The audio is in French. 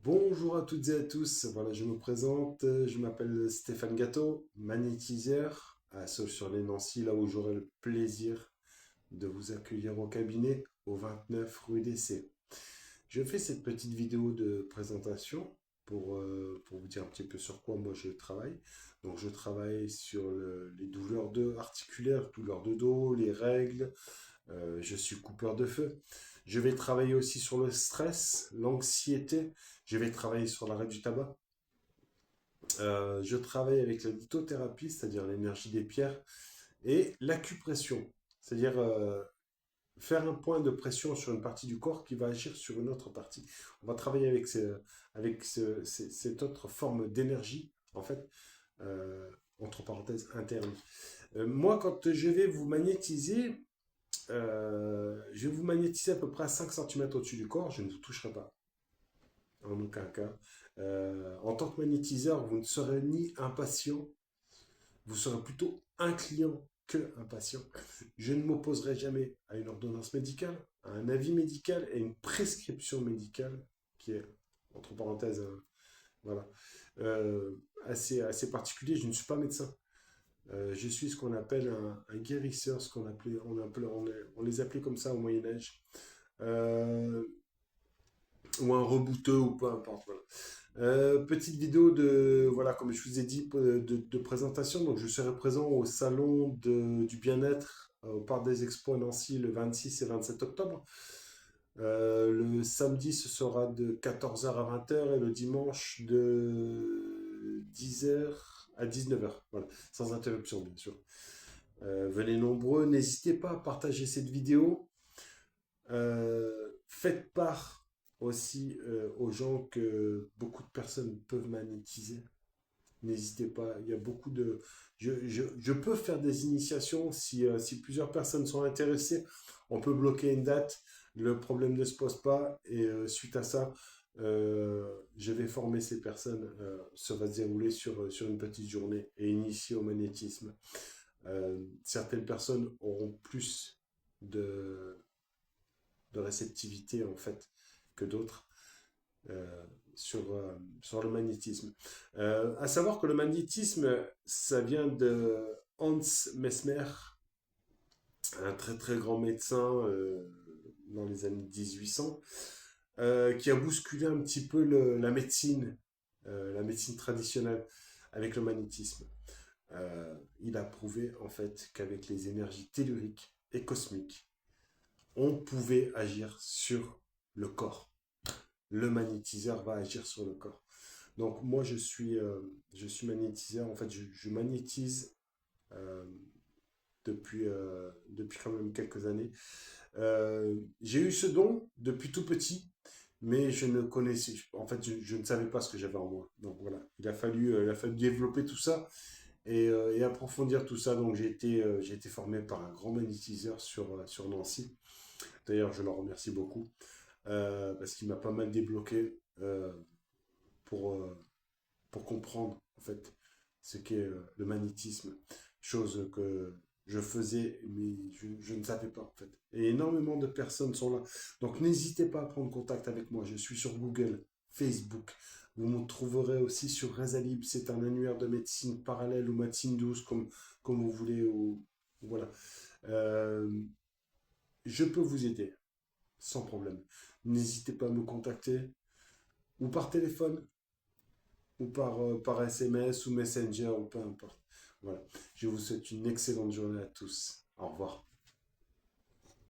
Bonjour à toutes et à tous, voilà je me présente, je m'appelle Stéphane Gâteau, magnétiseur à Sauge-sur-les-Nancy, là où j'aurai le plaisir de vous accueillir au cabinet au 29 rue d'Essai. Je fais cette petite vidéo de présentation pour vous dire un petit peu sur quoi moi je travaille. Donc je travaille sur les douleurs articulaires, douleurs de dos, les règles, je suis coupeur de feu. Je vais travailler aussi sur le stress, l'anxiété. Je vais travailler sur l'arrêt du tabac. Je travaille avec la lithothérapie, c'est-à-dire l'énergie des pierres, et l'acupression, c'est-à-dire faire un point de pression sur une partie du corps qui va agir sur une autre partie. On va travailler avec cette autre forme d'énergie, en fait, euh, entre parenthèses, interne. Moi, quand je vais vous magnétiser, je vais vous magnétiser à peu près à 5 centimètres au-dessus du corps, je ne vous toucherai pas, en aucun cas. En tant que magnétiseur, vous ne serez ni un patient, vous serez plutôt un client que un patient. Je ne m'opposerai jamais à une ordonnance médicale, à un avis médical et une prescription médicale qui est, entre parenthèses, voilà, assez particulier. Je ne suis pas médecin. Je suis ce qu'on appelle un guérisseur, on les appelait comme ça au Moyen Âge, euh, ou un rebouteux, ou peu importe. Voilà. Petite vidéo de, voilà, comme je vous ai dit, de présentation. Donc, je serai présent au salon du bien-être au Parc des Expos à Nancy le 26 et 27 octobre. Le samedi, ce sera de 14h à 20h et le dimanche de 10h à 19h. Voilà, sans interruption, bien sûr. Venez nombreux, n'hésitez pas à partager cette vidéo. Faites part aussi aux gens que beaucoup de personnes peuvent magnétiser. N'hésitez pas, il y a beaucoup de... Je peux faire des initiations si plusieurs personnes sont intéressées. On peut bloquer une date, le problème ne se pose pas et suite à ça, je vais former ces personnes. Ça va se dérouler sur une petite journée et initier au magnétisme. Certaines personnes auront plus de, de réceptivité en fait que d'autres sur le magnétisme. À savoir que le magnétisme, ça vient de Hans Mesmer, un très très grand médecin dans les années 1800, qui a bousculé un petit peu la médecine traditionnelle avec le magnétisme. Il a prouvé en fait qu'avec les énergies telluriques et cosmiques, on pouvait agir sur le corps. Le magnétiseur va agir sur le corps. Donc moi je suis magnétiseur, en fait je magnétise euh, depuis quand même quelques années. J'ai eu ce don depuis tout petit, mais je ne connaissais, en fait je ne savais pas ce que j'avais en moi. Donc voilà, il a fallu développer tout ça et approfondir tout ça. Donc j'ai été formé par un grand magnétiseur sur Nancy. D'ailleurs je le remercie beaucoup parce qu'il m'a pas mal débloqué pour, euh, pour comprendre en fait ce qu'est le magnétisme, chose que je faisais mais je ne savais pas en fait. Et énormément de personnes sont là. Donc n'hésitez pas à prendre contact avec moi. Je suis sur Google, Facebook. Vous me trouverez aussi sur Razalib. C'est un annuaire de médecine parallèle ou médecine douce comme vous voulez. Voilà. Euh, je peux vous aider sans problème. N'hésitez pas à me contacter ou par téléphone ou par SMS ou Messenger ou peu importe. Voilà. Je vous souhaite une excellente journée à tous. Au revoir.